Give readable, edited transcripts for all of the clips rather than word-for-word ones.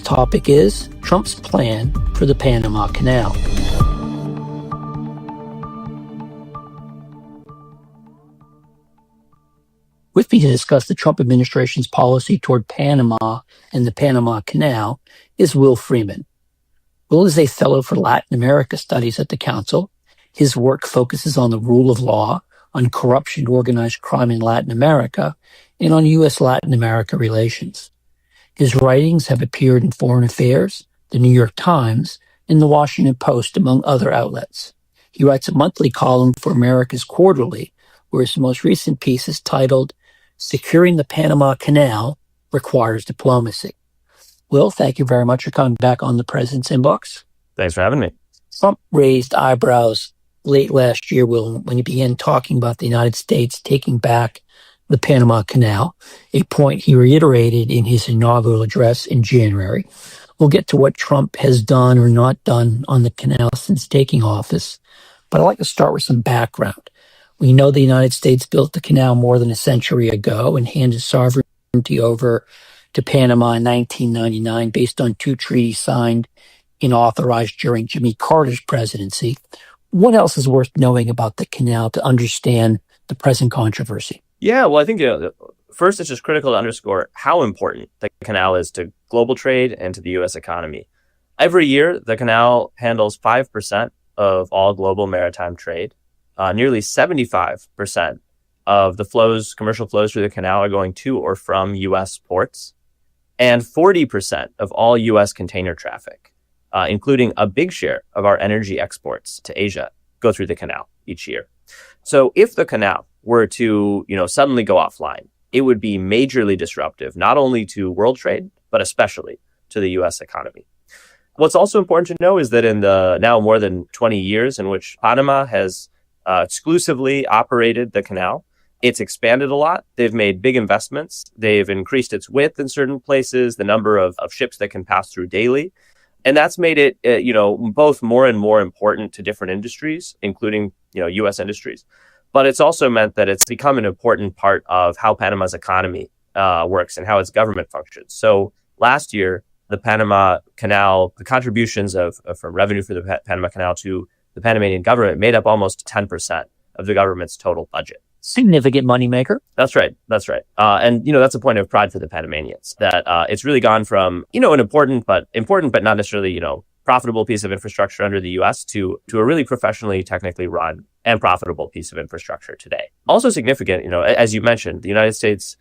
topic is Trump's plan for the Panama Canal. With me to discuss the Trump administration's policy toward Panama and the Panama Canal is Will Freeman. Will is a fellow for Latin America Studies at the Council. His work focuses on the rule of law, on corruption and organized crime in Latin America, and on U.S.-Latin America relations. His writings have appeared in Foreign Affairs, the New York Times, and the Washington Post, among other outlets. He writes a monthly column for America's Quarterly, where his most recent piece is titled, Securing the Panama Canal Requires Diplomacy. Will, thank you very much for coming back on the President's Inbox. Thanks for having me. Trump raised eyebrows late last year, Will, when he began talking about the United States taking back the Panama Canal, a point he reiterated in his inaugural address in January. We'll get to what Trump has done or not done on the canal since taking office, but I'd like to start with some background. We know the United States built the canal more than a century ago and handed sovereignty over to Panama in 1999 based on two treaties signed and authorized during Jimmy Carter's presidency. What else is worth knowing about the canal to understand the present controversy? Yeah, well, I think, first it's just critical to underscore how important the canal is to global trade and to the U.S. economy. Every year, the canal handles 5% of all global maritime trade. Nearly 75% of the commercial flows through the canal are going to or from U.S. ports, and 40% of all U.S. container traffic, including a big share of our energy exports to Asia, go through the canal each year. So if the canal were to, suddenly go offline, it would be majorly disruptive, not only to world trade, but especially to the U.S. economy. What's also important to know is that in the now more than 20 years in which Panama has exclusively operated the canal, it's expanded a lot. They've made big investments. They've increased its width in certain places, the number of ships that can pass through daily. And that's made it, both more and more important to different industries, including, U.S. industries. But it's also meant that it's become an important part of how Panama's economy works and how its government functions. So last year, the Panama Canal, the contributions from revenue for the Panama Canal to the Panamanian government made up almost 10% of the government's total budget. Significant moneymaker. That's right. And, that's a point of pride for the Panamanians, that it's really gone from, an important but not necessarily, profitable piece of infrastructure under the U.S. to a really professionally, technically run and profitable piece of infrastructure today. Also significant, as you mentioned, the United States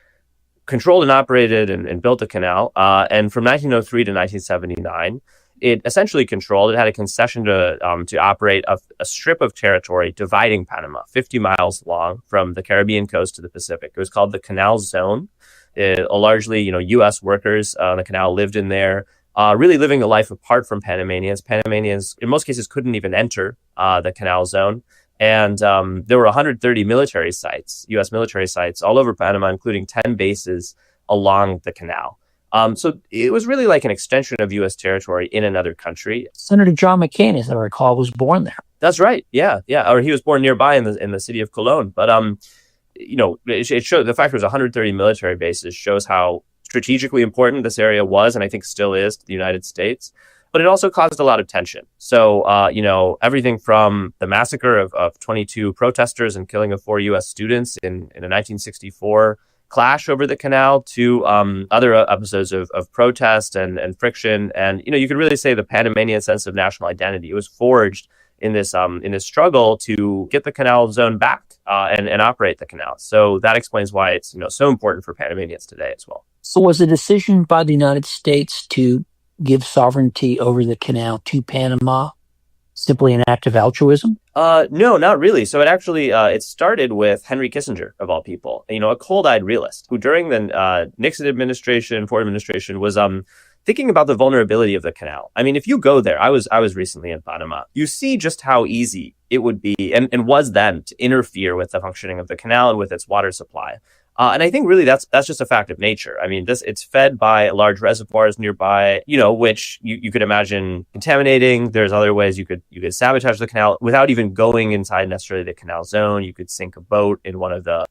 controlled and operated and built the canal. And from 1903 to 1979, it essentially controlled, it had a concession to operate a strip of territory dividing Panama, 50 miles long from the Caribbean coast to the Pacific. It was called the Canal Zone. Largely, U.S. workers on the canal lived in there, really living a life apart from Panamanians. Panamanians, in most cases, couldn't even enter the Canal Zone. And there were 130 military sites, U.S. military sites, all over Panama, including 10 bases along the canal. So it was really like an extension of U.S. territory in another country. Senator John McCain, as I recall, was born there. That's right. Yeah. Or he was born nearby in the city of Cologne. But it showed, the fact there was 130 military bases shows how strategically important this area was, and I think still is, to the United States. But it also caused a lot of tension. So, everything from the massacre of 22 protesters and killing of 4 U.S. students in a 1964 clash over the canal to other episodes of protest and friction. And, you could really say the Panamanian sense of national identity, it was forged in this struggle to get the canal zone back and operate the canal. So that explains why it's, so important for Panamanians today as well. So was the decision by the United States to give sovereignty over the canal to Panama simply an act of altruism? No, not really. So it actually, it started with Henry Kissinger, of all people, a cold-eyed realist who during the Nixon administration, Ford administration, was thinking about the vulnerability of the canal. I mean, if you go there, I was recently in Panama, you see just how easy it would be and was then to interfere with the functioning of the canal and with its water supply. And I think really that's just a fact of nature. I mean, it's fed by large reservoirs nearby, which you could imagine contaminating. There's other ways you could sabotage the canal without even going inside necessarily the canal zone. You could sink a boat in one of the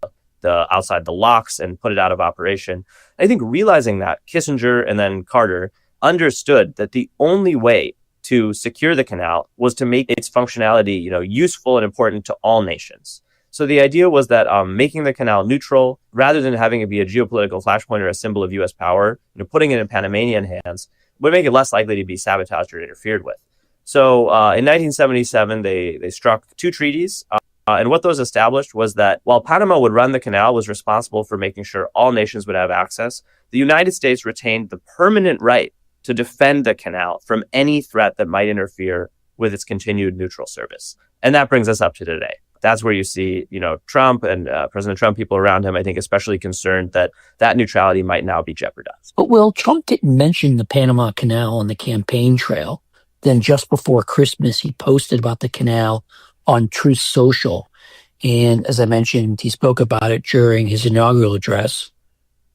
outside the locks and put it out of operation. I think realizing that, Kissinger and then Carter understood that the only way to secure the canal was to make its functionality, useful and important to all nations. So the idea was that making the canal neutral, rather than having it be a geopolitical flashpoint or a symbol of U.S. power, putting it in Panamanian hands would make it less likely to be sabotaged or interfered with. So in 1977, they struck two treaties. And what those established was that while Panama would run the canal, was responsible for making sure all nations would have access, the United States retained the permanent right to defend the canal from any threat that might interfere with its continued neutral service. And that brings us up to today. That's where you see, Trump and President Trump, people around him, I think, especially concerned that that neutrality might now be jeopardized. But, Will, Trump didn't mention the Panama Canal on the campaign trail. Then just before Christmas, he posted about the canal on Truth Social. And as I mentioned, he spoke about it during his inaugural address.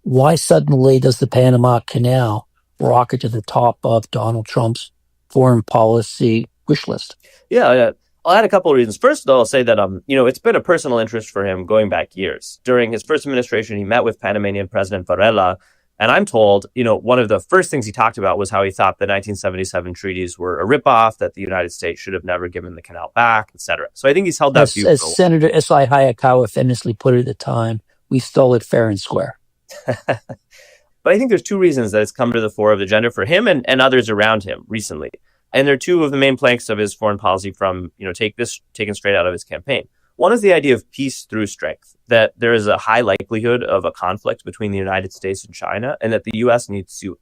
Why suddenly does the Panama Canal rocket to the top of Donald Trump's foreign policy wish list? Yeah. I'll add a couple of reasons. First, though, I'll say that, it's been a personal interest for him going back years. During his first administration, he met with Panamanian President Varela. And I'm told, one of the first things he talked about was how he thought the 1977 treaties were a ripoff, that the United States should have never given the canal back, et cetera. So I think he's held that view. As Senator S.I. Hayakawa famously put it at the time, we stole it fair and square. But I think there's two reasons that it's come to the fore of the agenda for him and others around him recently. And they're two of the main planks of his foreign policy from, taken straight out of his campaign. One is the idea of peace through strength, that there is a high likelihood of a conflict between the United States and China, and that the U.S. needs to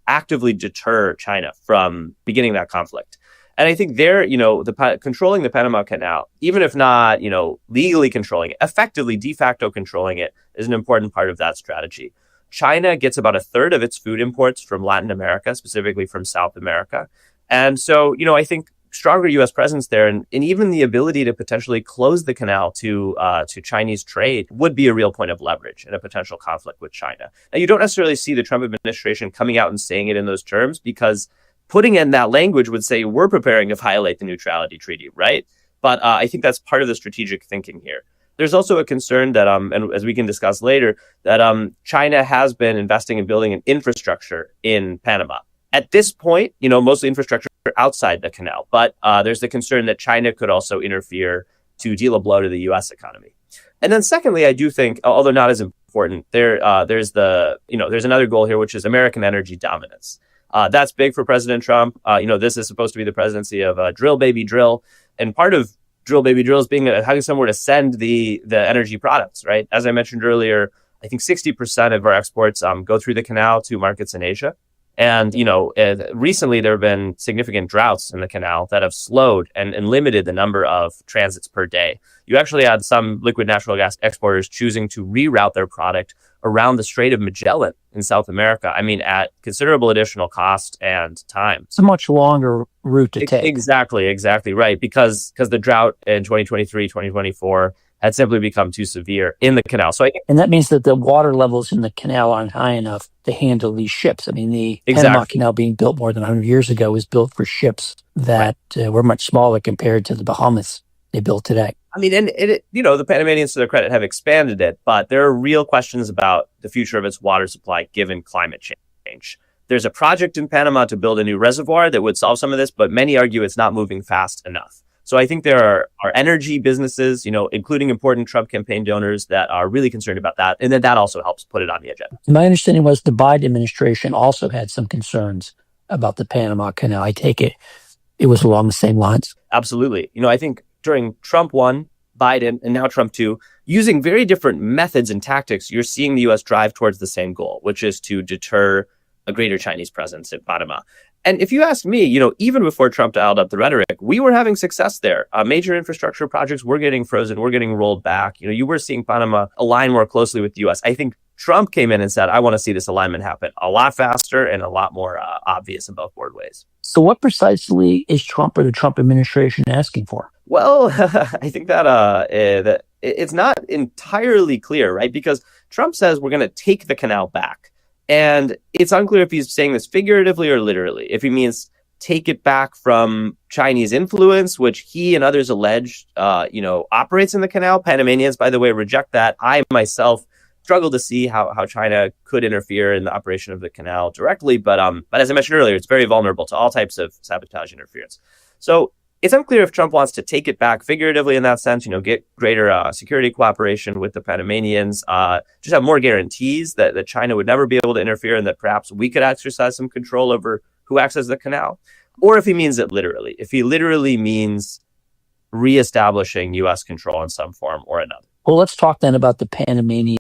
actively deter China from beginning that conflict. And I think controlling the Panama Canal, even if not, legally controlling it, effectively de facto controlling it, is an important part of that strategy. China gets about a third of its food imports from Latin America, specifically from South America. And so, I think stronger U.S. presence there and even the ability to potentially close the canal to Chinese trade would be a real point of leverage in a potential conflict with China. Now, you don't necessarily see the Trump administration coming out and saying it in those terms, because putting it in that language would say we're preparing to violate the neutrality treaty, right? But I think that's part of the strategic thinking here. There's also a concern that, and as we can discuss later, that China has been investing in building an infrastructure in Panama. At this point, mostly infrastructure outside the canal, but there's the concern that China could also interfere to deal a blow to the U.S. economy. And then secondly, I do think, although not as important, there's another goal here, which is American energy dominance. That's big for President Trump. This is supposed to be the presidency of drill, baby, drill. And part of drill, baby, drill is being having somewhere to send the energy products, right? As I mentioned earlier, I think 60% of our exports go through the canal to markets in Asia. And, recently there have been significant droughts in the canal that have slowed and limited the number of transits per day. You actually had some liquid natural gas exporters choosing to reroute their product around the Strait of Magellan in South America. I mean, at considerable additional cost and time. It's a much longer route to take. Exactly right. Because the drought in 2023, 2024 had simply become too severe in the canal. And that means that the water levels in the canal aren't high enough to handle these ships. I mean, the Panama Canal being built more than 100 years ago was built for ships that were much smaller compared to the Bahamas they built today. I mean, and the Panamanians, to their credit, have expanded it, but there are real questions about the future of its water supply given climate change. There's a project in Panama to build a new reservoir that would solve some of this, but many argue it's not moving fast enough. So I think there are energy businesses, including important Trump campaign donors, that are really concerned about that. And then that also helps put it on the agenda. My understanding was the Biden administration also had some concerns about the Panama Canal. I take it was along the same lines. Absolutely. I think during Trump 1, Biden, and now Trump 2, using very different methods and tactics, you're seeing the U.S. drive towards the same goal, which is to deter a greater Chinese presence in Panama. And if you ask me, even before Trump dialed up the rhetoric, we were having success there. Major infrastructure projects were getting frozen, were getting rolled back. You were seeing Panama align more closely with the U.S. I think Trump came in and said, I want to see this alignment happen a lot faster and a lot more obvious in both board ways. So what precisely is Trump or the Trump administration asking for? Well, I think that it's not entirely clear, right? Because Trump says we're going to take the canal back. And it's unclear if he's saying this figuratively or literally. If he means take it back from Chinese influence, which he and others allege, operates in the canal. Panamanians, by the way, reject that. I myself struggle to see how China could interfere in the operation of the canal directly. But as I mentioned earlier, it's very vulnerable to all types of sabotage interference. So it's unclear if Trump wants to take it back figuratively in that sense, get greater security cooperation with the Panamanians, just have more guarantees that China would never be able to interfere and that perhaps we could exercise some control over who accesses the canal. Or if he means it literally, if he literally means reestablishing U.S. control in some form or another. Well, let's talk then about the Panamanian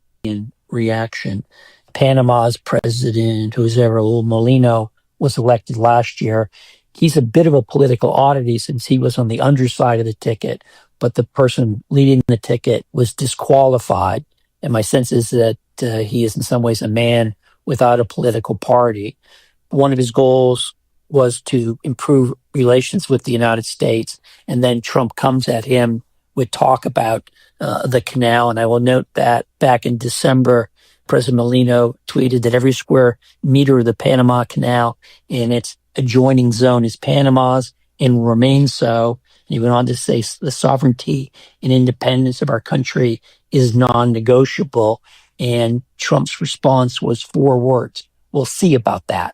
reaction. Panama's president, Jose Raul Molino, was elected last year. He's a bit of a political oddity since he was on the underside of the ticket, but the person leading the ticket was disqualified. And my sense is that he is in some ways a man without a political party. One of his goals was to improve relations with the United States. And then Trump comes at him with talk about the canal. And I will note that back in December, President Molino tweeted that every square meter of the Panama Canal and its adjoining zone is Panama's and remains so. And he went on to say the sovereignty and independence of our country is non-negotiable. And Trump's response was 4 words. We'll see about that.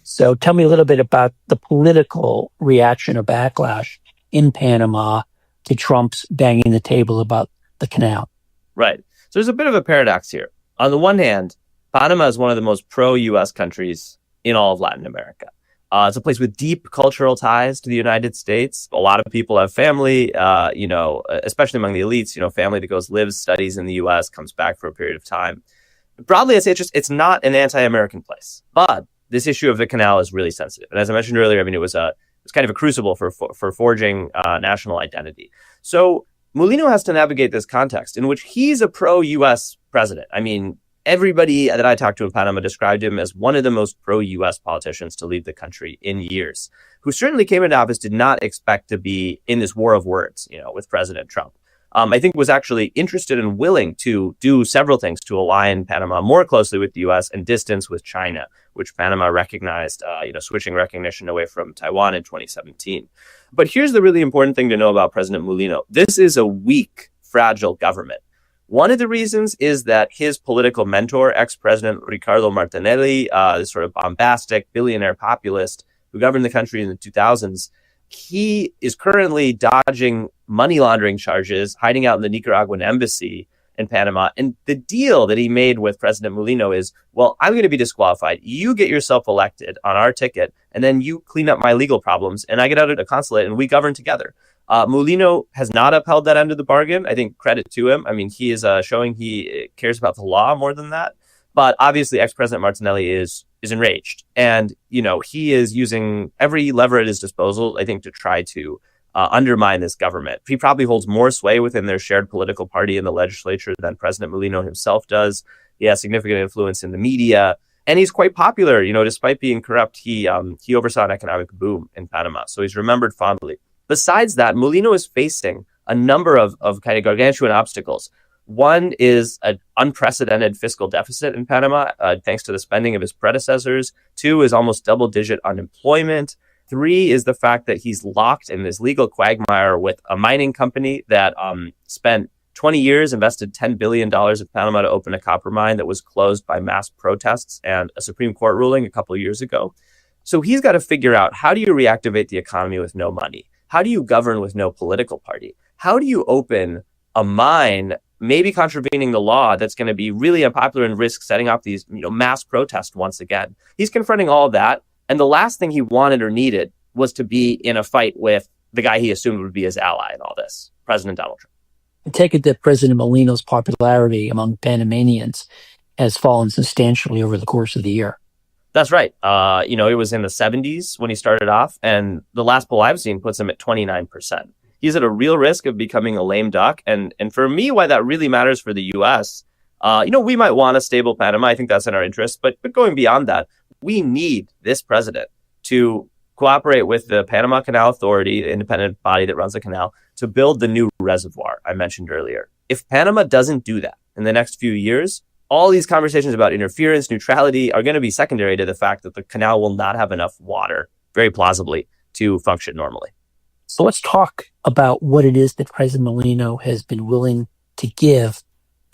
So tell me a little bit about the political reaction or backlash in Panama to Trump's banging the table about the canal. Right. So there's a bit of a paradox here. On the one hand, Panama is one of the most pro-U.S. countries in all of Latin America. It's a place with deep cultural ties to the United States. A lot of people have family, especially among the elites, family that goes, lives, studies in the U.S., comes back for a period of time. Broadly, I'd say it's not an anti-American place. But this issue of the canal is really sensitive. And as I mentioned earlier, it was kind of a crucible for forging national identity. So Molino has to navigate this context in which he's a pro-U.S. president. Everybody that I talked to in Panama described him as one of the most pro-U.S. politicians to lead the country in years, who certainly came into office, did not expect to be in this war of words, with President Trump. I think was actually interested and willing to do several things to align Panama more closely with the U.S. and distance with China, which Panama recognized, switching recognition away from Taiwan in 2017. But here's the really important thing to know about President Molino. This is a weak, fragile government. One of the reasons is that his political mentor, ex-president Ricardo Martinelli, this sort of bombastic billionaire populist who governed the country in the 2000s, he is currently dodging money laundering charges, hiding out in the Nicaraguan embassy in Panama. And the deal that he made with President Molino is, well, I'm going to be disqualified. You get yourself elected on our ticket, and then you clean up my legal problems, and I get out of the consulate, and we govern together. Molino has not upheld that end of the bargain. I think credit to him. He is showing he cares about the law more than that. But obviously, ex-President Martinelli is enraged. And, he is using every lever at his disposal, I think, to try to undermine this government. He probably holds more sway within their shared political party in the legislature than President Molino himself does. He has significant influence in the media. And he's quite popular. Despite being corrupt, he oversaw an economic boom in Panama. So he's remembered fondly. Besides that, Molino is facing a number of kind of gargantuan obstacles. One is an unprecedented fiscal deficit in Panama, thanks to the spending of his predecessors. 2 is almost double-digit unemployment. 3 is the fact that he's locked in this legal quagmire with a mining company that spent 20 years, invested $10 billion in Panama to open a copper mine that was closed by mass protests and a Supreme Court ruling a couple of years ago. So he's got to figure out, how do you reactivate the economy with no money? How do you govern with no political party? How do you open a mine, maybe contravening the law, that's going to be really unpopular and risk setting off these mass protests once again? He's confronting all of that. And the last thing he wanted or needed was to be in a fight with the guy he assumed would be his ally in all this, President Donald Trump. I take it that President Molino's popularity among Panamanians has fallen substantially over the course of the year. That's right. It was in the 70s when he started off, and the last poll I've seen puts him at 29%. He's at a real risk of becoming a lame duck. And for me, why that really matters for the U.S., we might want a stable Panama. I think that's in our interest. But going beyond that, we need this president to cooperate with the Panama Canal Authority, the independent body that runs the canal, to build the new reservoir I mentioned earlier. If Panama doesn't do that in the next few years, all these conversations about interference, neutrality are going to be secondary to the fact that the canal will not have enough water, very plausibly, to function normally. So let's talk about what it is that President Molino has been willing to give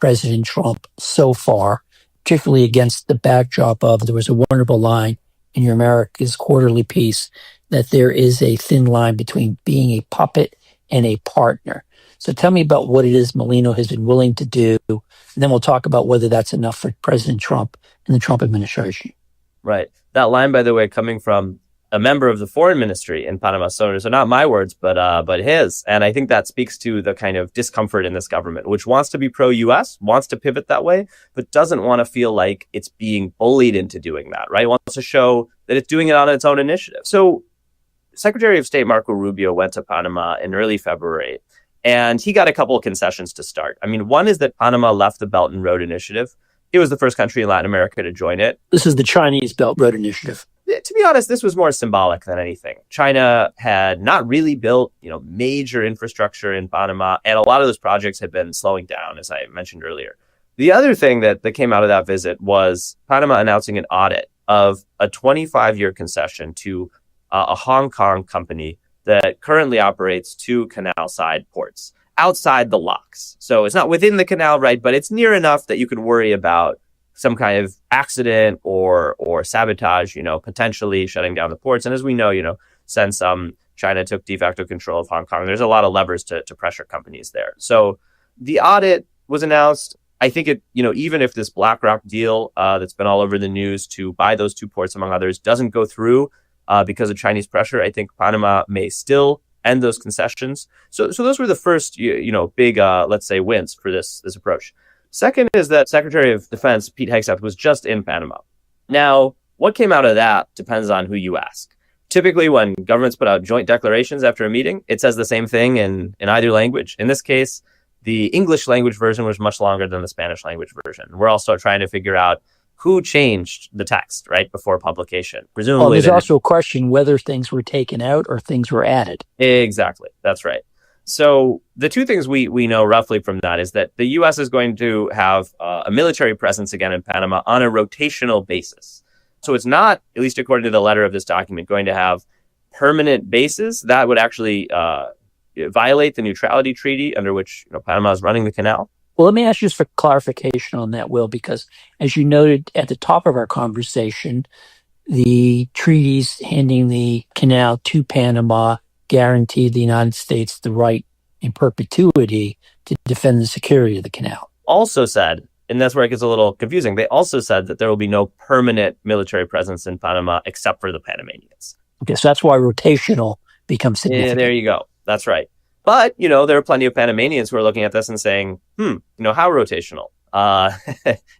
President Trump so far, particularly against the backdrop of there was a wonderful line in your America's Quarterly piece that there is a thin line between being a puppet and a partner. So tell me about what it is Molino has been willing to do, and then we'll talk about whether that's enough for President Trump and the Trump administration. Right. That line, by the way, coming from a member of the foreign ministry in Panama. So not my words, but his. And I think that speaks to the kind of discomfort in this government, which wants to be pro-U.S., wants to pivot that way, but doesn't want to feel like it's being bullied into doing that, right? It wants to show that it's doing it on its own initiative. So Secretary of State Marco Rubio went to Panama in early February, and he got a couple of concessions to start. I mean, one is that Panama left the Belt and Road Initiative. It was the first country in Latin America to join it. This is the Chinese Belt Road Initiative. To be honest, this was more symbolic than anything. China had not really built, major infrastructure in Panama, and a lot of those projects had been slowing down, as I mentioned earlier. The other thing that came out of that visit was Panama announcing an audit of a 25-year concession to a Hong Kong company that currently operates 2 canal-side ports outside the locks. So it's not within the canal, right? But it's near enough that you could worry about some kind of accident or sabotage, potentially shutting down the ports. And as we know, since China took de facto control of Hong Kong, there's a lot of levers to pressure companies there. So the audit was announced. I think it, even if this BlackRock deal that's been all over the news to buy those 2 ports, among others, doesn't go through because of Chinese pressure, I think Panama may still end those concessions. So those were the first, big, let's say, wins for this approach. Second is that Secretary of Defense Pete Hegseth was just in Panama. Now, what came out of that depends on who you ask. Typically, when governments put out joint declarations after a meeting, it says the same thing in either language. In this case, the English language version was much longer than the Spanish language version. We're also trying to figure out who changed the text, right, before publication. Presumably, there's also a question whether things were taken out or things were added. Exactly. That's right. So the 2 things we know roughly from that is that the U.S. is going to have a military presence again in Panama on a rotational basis. So it's not, at least according to the letter of this document, going to have permanent bases. That would actually violate the neutrality treaty under which Panama is running the canal. Well, let me ask you just for clarification on that, Will, because as you noted at the top of our conversation, the treaties handing the canal to Panama guaranteed the United States the right in perpetuity to defend the security of the canal. Also said, and that's where it gets a little confusing, they also said that there will be no permanent military presence in Panama except for the Panamanians. Okay, so that's why rotational becomes significant. Yeah, there you go. That's right. But, there are plenty of Panamanians who are looking at this and saying, how rotational?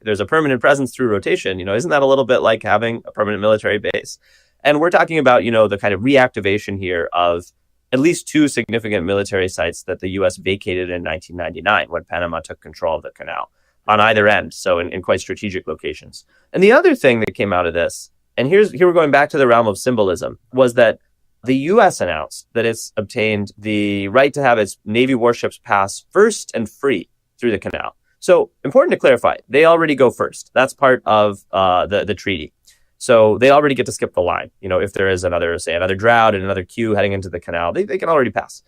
There's a permanent presence through rotation. Isn't that a little bit like having a permanent military base? And we're talking about, the kind of reactivation here of at least 2 significant military sites that the U.S. vacated in 1999 when Panama took control of the canal on either end. So in quite strategic locations. And the other thing that came out of this, and here we're going back to the realm of symbolism, was that the U.S. announced that it's obtained the right to have its Navy warships pass first and free through the canal. So important to clarify, they already go first. That's part of the treaty. So they already get to skip the line. If there is another drought and another queue heading into the canal, they can already pass.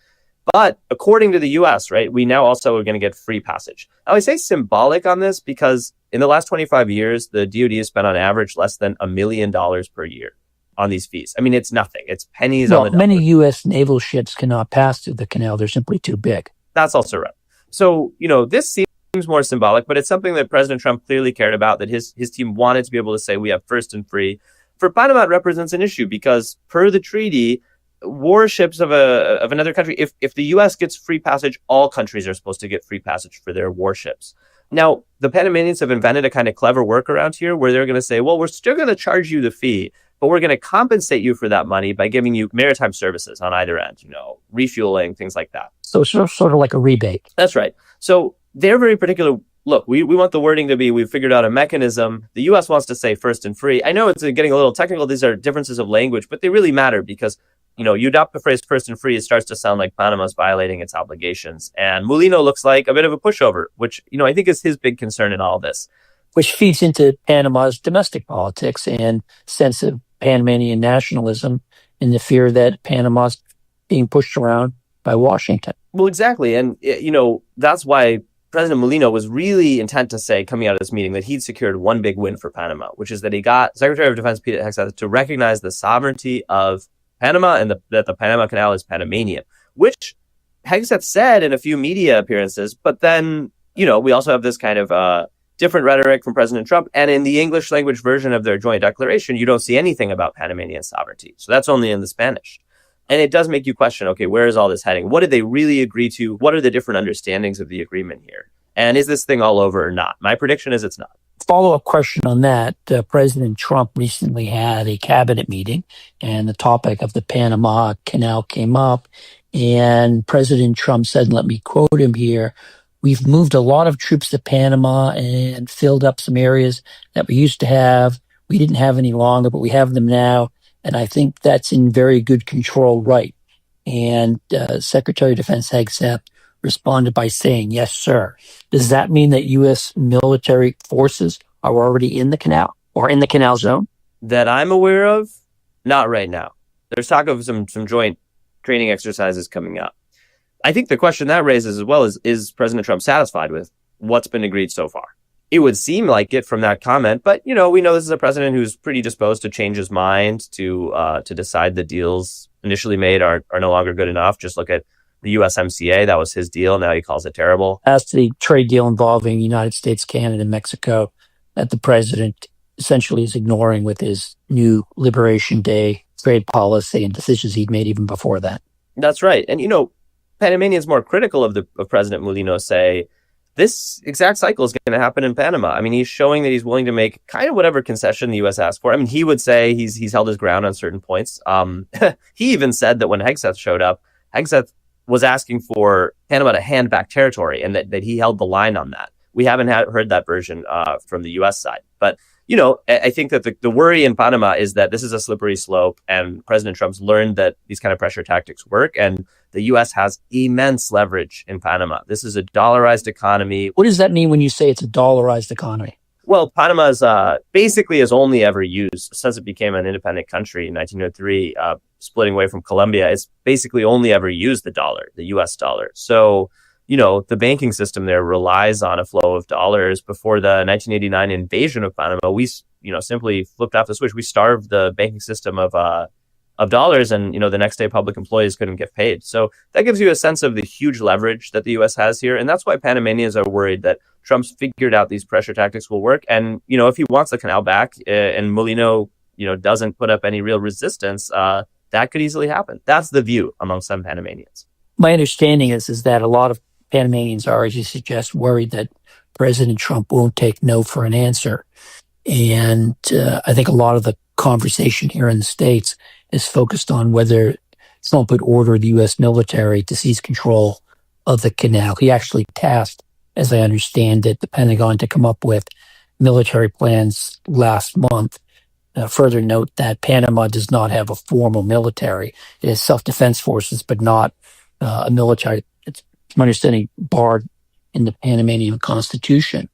But according to the U.S., right, we now also are going to get free passage. Now, I say symbolic on this because in the last 25 years, the DoD has spent on average less than $1 million per year on these fees. I mean, it's nothing. It's pennies on the dollar. Many U.S. naval ships cannot pass through the canal. They're simply too big. That's also right. So, this seems more symbolic, but it's something that President Trump clearly cared about, that his team wanted to be able to say we have first and free. For Panama, it represents an issue because per the treaty, warships of another country, if the U.S. gets free passage, all countries are supposed to get free passage for their warships. Now, the Panamanians have invented a kind of clever workaround here where they're going to say, well, we're still going to charge you the fee, but we're going to compensate you for that money by giving you maritime services on either end, refueling, things like that. So it's sort of like a rebate. That's right. So they're very particular. Look, we want the wording to be, we've figured out a mechanism. The U.S. wants to say first and free. I know it's getting a little technical. These are differences of language, but they really matter because, you adopt the phrase first and free, it starts to sound like Panama's violating its obligations. And Molino looks like a bit of a pushover, which, I think is his big concern in all this. Which feeds into Panama's domestic politics and sense of Panamanian nationalism and the fear that Panama's being pushed around by Washington. Well, exactly. And, that's why President Molino was really intent to say, coming out of this meeting, that he'd secured one big win for Panama, which is that he got Secretary of Defense Pete Hegseth to recognize the sovereignty of Panama and that the Panama Canal is Panamanian, which Hegseth said in a few media appearances. But then, we also have this kind of different rhetoric from President Trump. And in the English language version of their joint declaration, you don't see anything about Panamanian sovereignty. So that's only in the Spanish. And it does make you question, okay, where is all this heading? What did they really agree to? What are the different understandings of the agreement here? And is this thing all over or not? My prediction is it's not. Follow-up question on that. President Trump recently had a cabinet meeting, and the topic of the Panama Canal came up. And President Trump said, let me quote him here, "We've moved a lot of troops to Panama and filled up some areas that we used to have. We didn't have any longer, but we have them now. And I think that's in very good control, right?" And Secretary of Defense Hegseth responded by saying, "Yes, sir." Does that mean that U.S. military forces are already in the canal or in the canal zone? That I'm aware of, not right now. There's talk of some joint training exercises coming up. I think the question that raises as well is President Trump satisfied with what's been agreed so far? It would seem like it from that comment, but we know this is a president who's pretty disposed to change his mind, to decide the deals initially made are no longer good enough. Just look at the USMCA. That was his deal. Now he calls it terrible. As to the trade deal involving the United States, Canada, and Mexico, that the president essentially is ignoring with his new Liberation Day trade policy and decisions he'd made even before that. That's right. And, Panamanians more critical of President Molino say, this exact cycle is going to happen in Panama. I mean, he's showing that he's willing to make kind of whatever concession the U.S. asks for. I mean, he would say he's held his ground on certain points. He even said that when Hegseth showed up, Hegseth was asking for Panama to hand back territory, and that he held the line on that. We haven't heard that version from the U.S. side. But, I think that the worry in Panama is that this is a slippery slope, and President Trump's learned that these kind of pressure tactics work, and the U.S. has immense leverage in Panama. This is a dollarized economy. What does that mean when you say it's a dollarized economy? Well, Panama's basically has only ever used, since it became an independent country in 1903, splitting away from Colombia, it's basically only ever used the dollar, the U.S. dollar. So, the banking system there relies on a flow of dollars. Before the 1989 invasion of Panama, we, simply flipped off the switch. We starved the banking system of dollars, and, the next day public employees couldn't get paid. So that gives you a sense of the huge leverage that the U.S. has here. And that's why Panamanians are worried that Trump's figured out these pressure tactics will work. And, if he wants the canal back and Molino, doesn't put up any real resistance, that could easily happen. That's the view among some Panamanians. My understanding is that a lot of Panamanians are, as you suggest, worried that President Trump won't take no for an answer. And I think a lot of the conversation here in the States is focused on whether Trump would order the U.S. military to seize control of the canal. He actually tasked, as I understand it, the Pentagon to come up with military plans last month. Further note that Panama does not have a formal military. It has self-defense forces, but not a military. It's, to my understanding, barred in the Panamanian Constitution.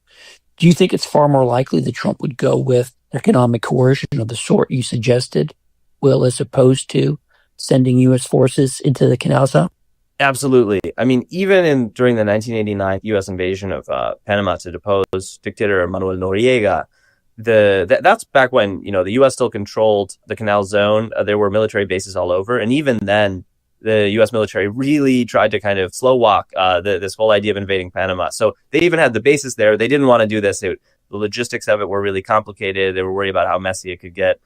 Do you think it's far more likely that Trump would go with economic coercion of the sort you suggested, Will, as opposed to sending U.S. forces into the canal zone? Absolutely. I mean, even during the 1989 U.S. invasion of Panama to depose dictator Manuel Noriega, that's back when, the U.S. still controlled the canal zone. There were military bases all over. And even then, the U.S. military really tried to kind of slow walk this whole idea of invading Panama. So they even had the bases there. They didn't want to do this. The logistics of it were really complicated. They were worried about how messy it could get.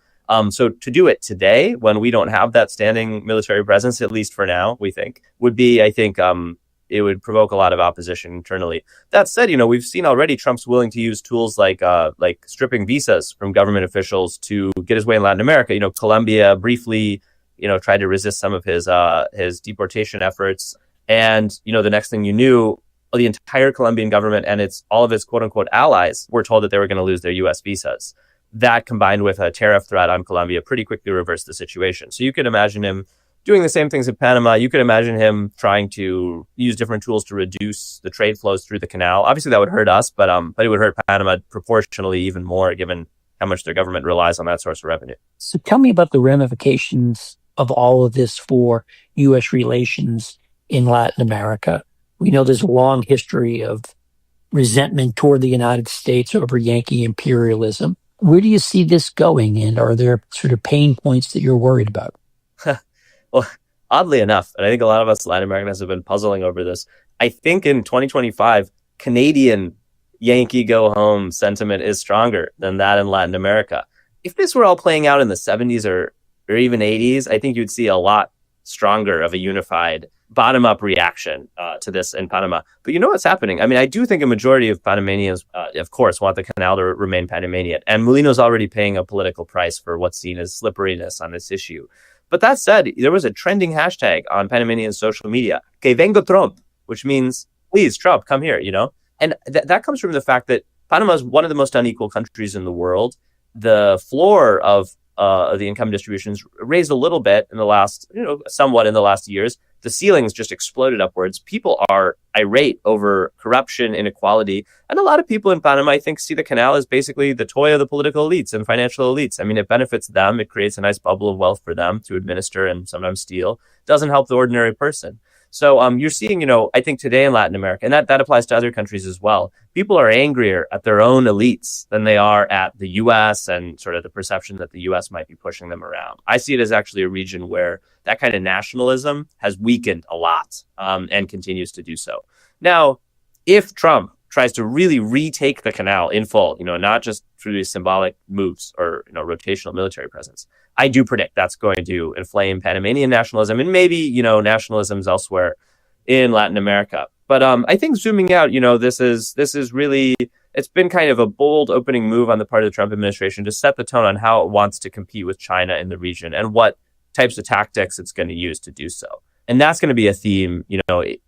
So to do it today, when we don't have that standing military presence, at least for now, we think, would be, I think, it would provoke a lot of opposition internally. That said, we've seen already Trump's willing to use tools like stripping visas from government officials to get his way in Latin America. Colombia briefly, tried to resist some of his deportation efforts. And, the next thing you knew, the entire Colombian government and all of its quote unquote allies were told that they were going to lose their U.S. visas. That combined with a tariff threat on Colombia pretty quickly reversed the situation. So you could imagine him doing the same things in Panama. You could imagine him trying to use different tools to reduce the trade flows through the canal. Obviously, that would hurt us, but it would hurt Panama proportionally even more, given how much their government relies on that source of revenue. So tell me about the ramifications of all of this for U.S. relations in Latin America. We know there's a long history of resentment toward the United States over Yankee imperialism. Where do you see this going, and are there sort of pain points that you're worried about? Well, oddly enough, and I think a lot of us Latin Americans have been puzzling over this, I think in 2025, Canadian Yankee go home sentiment is stronger than that in Latin America. If this were all playing out in the 70s or even 80s, I think you'd see a lot stronger of a unified bottom-up reaction to this in Panama. But you know what's happening? I mean, I do think a majority of Panamanians, of course, want the canal to remain Panamanian. And Molino's already paying a political price for what's seen as slipperiness on this issue. But that said, there was a trending hashtag on Panamanian social media, que vengo Trump, which means, please, Trump, come here, you know? And that comes from the fact that Panama is one of the most unequal countries in the world. The floor of the income distributions raised a little bit in the last, somewhat in the last years. The ceilings just exploded upwards. People are irate over corruption, inequality. And a lot of people in Panama, I think, see the canal as basically the toy of the political elites and financial elites. I mean, it benefits them. It creates a nice bubble of wealth for them to administer and sometimes steal. It doesn't help the ordinary person. So you're seeing, I think today in Latin America, and that applies to other countries as well, people are angrier at their own elites than they are at the U.S. and sort of the perception that the U.S. might be pushing them around. I see it as actually a region where that kind of nationalism has weakened a lot and continues to do so. Now, if Trump tries to really retake the canal in full, not just through these symbolic moves or, rotational military presence, I do predict that's going to inflame Panamanian nationalism and maybe, nationalisms elsewhere in Latin America. But I think zooming out, this is really, it's been kind of a bold opening move on the part of the Trump administration to set the tone on how it wants to compete with China in the region and what types of tactics it's going to use to do so. And that's going to be a theme,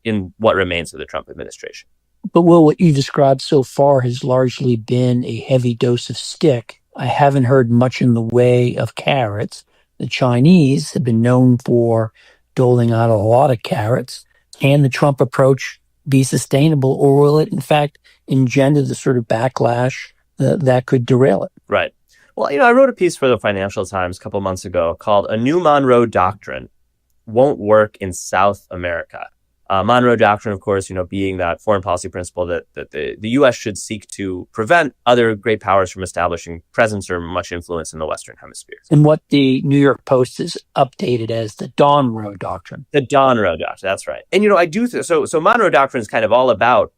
in what remains of the Trump administration. But Will, what you described so far has largely been a heavy dose of stick. I haven't heard much in the way of carrots. The Chinese have been known for doling out a lot of carrots. Can the Trump approach be sustainable, or will it, in fact, engender the sort of backlash that could derail it? Right. Well, I wrote a piece for the Financial Times a couple months ago called "A New Monroe Doctrine Won't Work in South America." Monroe Doctrine, of course, being that foreign policy principle that the U.S. should seek to prevent other great powers from establishing presence or much influence in the Western Hemisphere. And what the New York Post has updated as the Monroe Doctrine. The Monroe Doctrine, that's right. And, I do, so Monroe Doctrine is kind of all about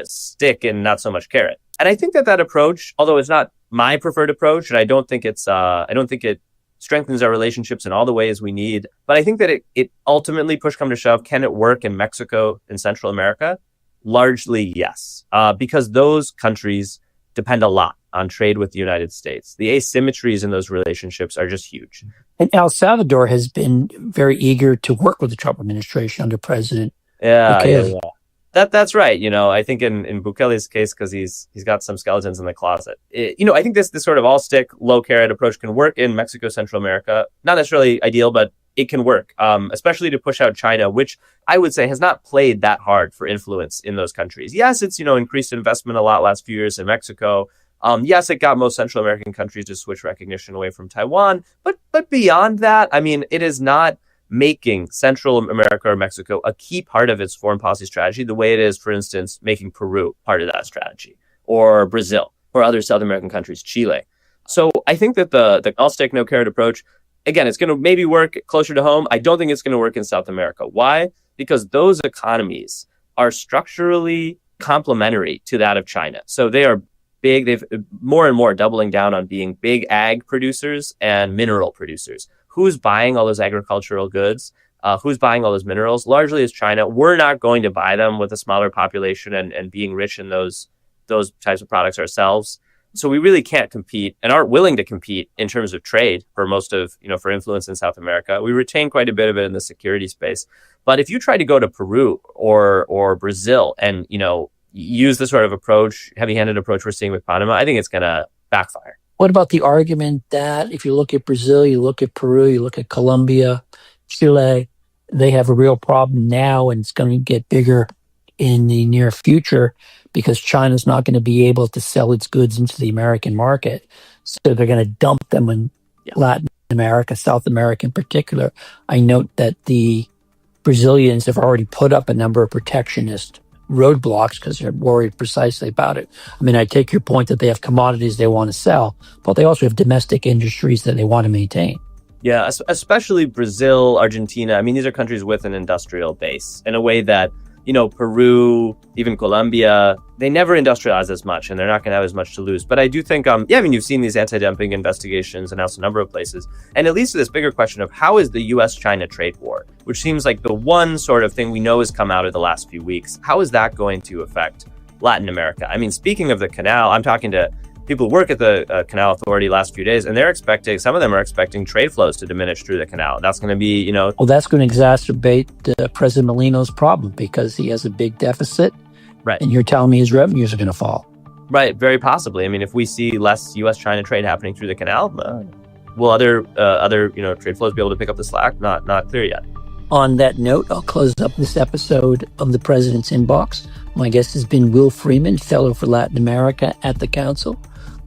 stick and not so much carrot. And I think that approach, although it's not my preferred approach, and I don't think it strengthens our relationships in all the ways we need. But I think that it ultimately, push come to shove, can it work in Mexico and Central America? Largely, yes. Because those countries depend a lot on trade with the United States. The asymmetries in those relationships are just huge. And El Salvador has been very eager to work with the Trump administration under President Bukele. Yeah. That's right. I think in Bukele's case, because he's got some skeletons in the closet. I think this sort of all stick, low carrot approach can work in Mexico, Central America. Not necessarily ideal, but it can work, especially to push out China, which I would say has not played that hard for influence in those countries. Yes, it's, increased investment a lot last few years in Mexico. Yes, it got most Central American countries to switch recognition away from Taiwan. But beyond that, I mean, it is not making Central America or Mexico a key part of its foreign policy strategy, the way it is, for instance, making Peru part of that strategy, or Brazil, or other South American countries, Chile. So I think that the all stick, no carrot approach, again, it's going to maybe work closer to home. I don't think it's going to work in South America. Why? Because those economies are structurally complementary to that of China. So they are big. They've more and more doubling down on being big ag producers and mineral producers. Who's buying all those agricultural goods? Who's buying all those minerals? Largely is China. We're not going to buy them with a smaller population and being rich in those types of products ourselves. So we really can't compete and aren't willing to compete in terms of trade for most of, for influence in South America. We retain quite a bit of it in the security space. But if you try to go to Peru or Brazil and, use the sort of approach, heavy-handed approach we're seeing with Panama, I think it's going to backfire. What about the argument that if you look at Brazil, you look at Peru, you look at Colombia, Chile, they have a real problem now and it's going to get bigger in the near future because China's not going to be able to sell its goods into the American market. So they're going to dump them in Latin America, South America in particular. I note that the Brazilians have already put up a number of protectionist roadblocks because they're worried precisely about it. I mean, I take your point that they have commodities they want to sell, but they also have domestic industries that they want to maintain. Yeah, especially Brazil, Argentina. I mean, these are countries with an industrial base in a way that, Peru, even Colombia, they never industrialize as much and they're not going to have as much to lose. But I do think, you've seen these anti-dumping investigations announced a number of places. And it leads to this bigger question of how is the US-China trade war, which seems like the one sort of thing we know has come out of the last few weeks. How is that going to affect Latin America? I mean, speaking of the canal, I'm talking to people who work at the Canal Authority last few days, and some of them are expecting trade flows to diminish through the canal. That's going to be, Well, that's going to exacerbate President Molino's problem because he has a big deficit. Right. And you're telling me his revenues are going to fall. Right, very possibly. I mean, if we see less U.S.-China trade happening through the canal, will other trade flows be able to pick up the slack? Not clear yet. On that note, I'll close up this episode of the President's Inbox. My guest has been Will Freeman, Fellow for Latin America at the Council.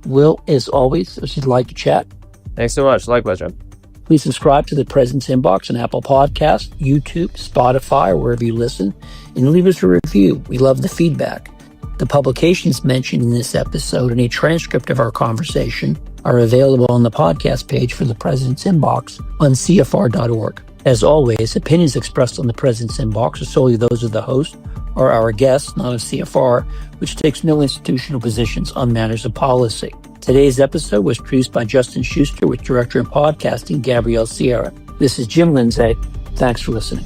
Will, as always, if you'd like to chat. Thanks so much. Likewise, John. Please subscribe to the President's Inbox on Apple Podcasts, YouTube, Spotify, or wherever you listen, and leave us a review. We love the feedback. The publications mentioned in this episode and a transcript of our conversation are available on the podcast page for the President's Inbox on CFR.org. As always, opinions expressed on the President's Inbox are solely those of the host or our guests, not of CFR, which takes no institutional positions on matters of policy. Today's episode was produced by Justin Schuster with director of podcasting Gabrielle Sierra. This is Jim Lindsay. Thanks for listening.